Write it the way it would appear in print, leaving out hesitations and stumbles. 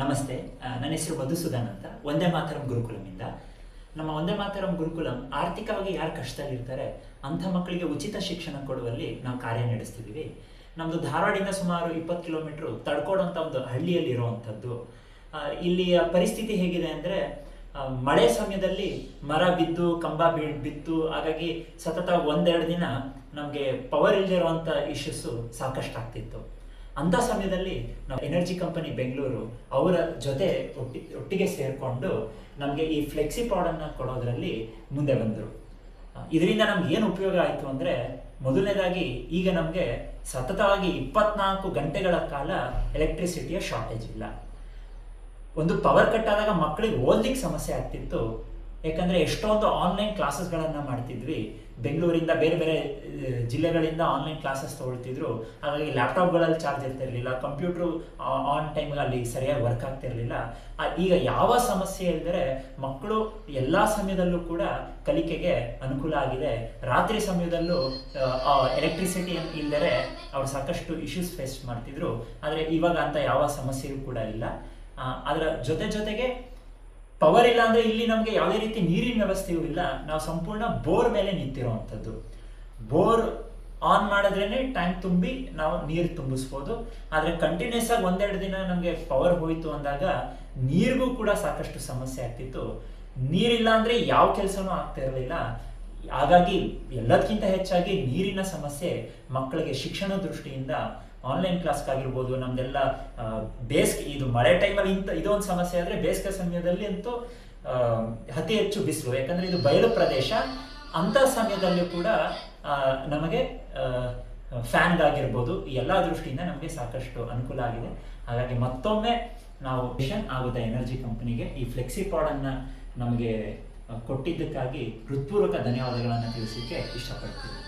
ನಮಸ್ತೆ. ನನ್ನ ಹೆಸರು ಮಧುಸೂದನ್ ಅಂತ. ವಂದೇ ಮಾತರಂ ಗುರುಕುಲಮಿಂದ. ನಮ್ಮ ವಂದೇ ಮಾತರಂ ಗುರುಕುಲಂ ಆರ್ಥಿಕವಾಗಿ ಯಾರು ಕಷ್ಟದಲ್ಲಿರ್ತಾರೆ ಅಂಥ ಮಕ್ಕಳಿಗೆ ಉಚಿತ ಶಿಕ್ಷಣ ಕೊಡುವಲ್ಲಿ ನಾವು ಕಾರ್ಯ ನಡೆಸ್ತಿದ್ದೀವಿ. ನಮ್ಮದು ಧಾರವಾಡಿಂದ ಸುಮಾರು 20 ಕಿಲೋಮೀಟ್ರು ತಡ್ಕೋಡು ಅಂತ ಒಂದು ಹಳ್ಳಿಯಲ್ಲಿ ಇರುವಂಥದ್ದು. ಇಲ್ಲಿಯ ಪರಿಸ್ಥಿತಿ ಹೇಗಿದೆ ಅಂದರೆ, ಮಳೆ ಸಮಯದಲ್ಲಿ ಮರ ಬಿದ್ದು ಕಂಬ ಬಿತ್ತು, ಹಾಗಾಗಿ ಸತತ ಒಂದೆರಡು ದಿನ ನಮಗೆ ಪವರ್ ಇಲ್ಲದೆ ಇರುವಂಥ ಇಶ್ಯೂಸು ಸಾಕಷ್ಟು ಆಗ್ತಿತ್ತು. ಅಂಥ ಸಮಯದಲ್ಲಿ ನಾವು ಎನರ್ಜಿ ಕಂಪನಿ ಬೆಂಗಳೂರು ಅವರ ಜೊತೆ ಒಟ್ಟಿಗೆ ಸೇರಿಕೊಂಡು ನಮಗೆ ಈ ಫ್ಲೆಕ್ಸಿ ಪಾಡನ್ನು ಕೊಡೋದ್ರಲ್ಲಿ ಮುಂದೆ ಬಂದರು. ಇದರಿಂದ ನಮ್ಗೆ ಏನು ಉಪಯೋಗ ಆಯಿತು ಅಂದರೆ, ಮೊದಲನೇದಾಗಿ ಈಗ ನಮಗೆ ಸತತವಾಗಿ 24 ಗಂಟೆಗಳ ಕಾಲ ಎಲೆಕ್ಟ್ರಿಸಿಟಿಯ ಶಾರ್ಟೇಜ್ ಇಲ್ಲ. ಒಂದು ಪವರ್ ಕಟ್ ಆದಾಗ ಮಕ್ಕಳಿಗೆ ಓದ್ಲಿಕ್ಕೆ ಸಮಸ್ಯೆ ಆಗ್ತಿತ್ತು. ಯಾಕಂದರೆ ಎಷ್ಟೊಂದು ಆನ್ಲೈನ್ ಕ್ಲಾಸಸ್ಗಳನ್ನು ಮಾಡ್ತಿದ್ವಿ. ಬೆಂಗಳೂರಿಂದ ಬೇರೆ ಬೇರೆ ಜಿಲ್ಲೆಗಳಿಂದ ಆನ್ಲೈನ್ ಕ್ಲಾಸಸ್ ತೊಗೊಳ್ತಿದ್ರು. ಹಾಗಾಗಿ ಲ್ಯಾಪ್ಟಾಪ್ಗಳಲ್ಲಿ ಚಾರ್ಜ್ ಇರ್ತಿರಲಿಲ್ಲ, ಕಂಪ್ಯೂಟ್ರು ಆನ್ ಟೈಮ್ಗೆ ಅಲ್ಲಿ ಸರಿಯಾಗಿ ವರ್ಕ್ ಆಗ್ತಿರಲಿಲ್ಲ. ಈಗ ಯಾವ ಸಮಸ್ಯೆ ಇದ್ದರೆ ಮಕ್ಕಳು ಎಲ್ಲ ಸಮಯದಲ್ಲೂ ಕೂಡ ಕಲಿಕೆಗೆ ಅನುಕೂಲ ಆಗಿದೆ. ರಾತ್ರಿ ಸಮಯದಲ್ಲೂ ಎಲೆಕ್ಟ್ರಿಸಿಟಿ ಇಲ್ಲದರೆ ಅವ್ರು ಸಾಕಷ್ಟು ಇಶ್ಯೂಸ್ ಫೇಸ್ ಮಾಡ್ತಿದ್ರು. ಆದರೆ ಇವಾಗ ಅಂತ ಯಾವ ಸಮಸ್ಯೆಯೂ ಕೂಡ ಇಲ್ಲ. ಅದರ ಜೊತೆಗೆ ಪವರ್ ಇಲ್ಲ ಅಂದರೆ ಇಲ್ಲಿ ನಮಗೆ ಯಾವುದೇ ರೀತಿ ನೀರಿನ ವ್ಯವಸ್ಥೆಯೂ ಇಲ್ಲ. ನಾವು ಸಂಪೂರ್ಣ ಬೋರ್ ಮೇಲೆ ನಿಂತಿರುವಂಥದ್ದು. ಬೋರ್ ಆನ್ ಮಾಡಿದ್ರೇ ಟ್ಯಾಂಕ್ ತುಂಬಿ ನಾವು ನೀರು ತುಂಬಿಸ್ಬೋದು. ಆದರೆ ಕಂಟಿನ್ಯೂಸ್ ಆಗಿ ಒಂದೆರಡು ದಿನ ನಮಗೆ ಪವರ್ ಹೋಯಿತು ಅಂದಾಗ ನೀರಿಗೂ ಕೂಡ ಸಾಕಷ್ಟು ಸಮಸ್ಯೆ ಆಗ್ತಿತ್ತು. ನೀರಿಲ್ಲ ಅಂದರೆ ಯಾವ ಕೆಲಸನೂ ಆಗ್ತಾ ಇರಲಿಲ್ಲ. ಹಾಗಾಗಿ ಎಲ್ಲದಕ್ಕಿಂತ ಹೆಚ್ಚಾಗಿ ನೀರಿನ ಸಮಸ್ಯೆ ಮಕ್ಕಳಿಗೆ ಶಿಕ್ಷಣ ದೃಷ್ಟಿಯಿಂದ ಆನ್ಲೈನ್ ಕ್ಲಾಸ್ಗಾಗಿರ್ಬೋದು, ನಮ್ದೆಲ್ಲ ಇದು ಮಳೆ ಟೈಮಲ್ಲಿ ಇದೊಂದು ಸಮಸ್ಯೆ ಆದರೆ, ಬೇಸಿಗೆ ಸಮಯದಲ್ಲಿ ಅಂತೂ ಅತಿ ಹೆಚ್ಚು ಬಿಸಿಲು. ಯಾಕಂದರೆ ಇದು ಬಯಲು ಪ್ರದೇಶ. ಅಂಥ ಸಮಯದಲ್ಲೂ ಕೂಡ ನಮಗೆ ಫ್ಯಾನ್ಗಾಗಿರ್ಬೋದು, ಎಲ್ಲ ದೃಷ್ಟಿಯಿಂದ ನಮಗೆ ಸಾಕಷ್ಟು ಅನುಕೂಲ ಆಗಿದೆ. ಹಾಗಾಗಿ ಮತ್ತೊಮ್ಮೆ ನಾವು ವಿಷನ್ ಆಗುತ್ತಾ ಎನರ್ಜಿ ಕಂಪನಿಗೆ ಈ ಫ್ಲೆಕ್ಸಿ ಪಾಡನ್ನು ನಮಗೆ ಕೊಟ್ಟಿದ್ದಕ್ಕಾಗಿ ಹೃತ್ಪೂರ್ವಕ ಧನ್ಯವಾದಗಳನ್ನು ತಿಳಿಸಲಿಕ್ಕೆ ಇಷ್ಟಪಡ್ತೀವಿ.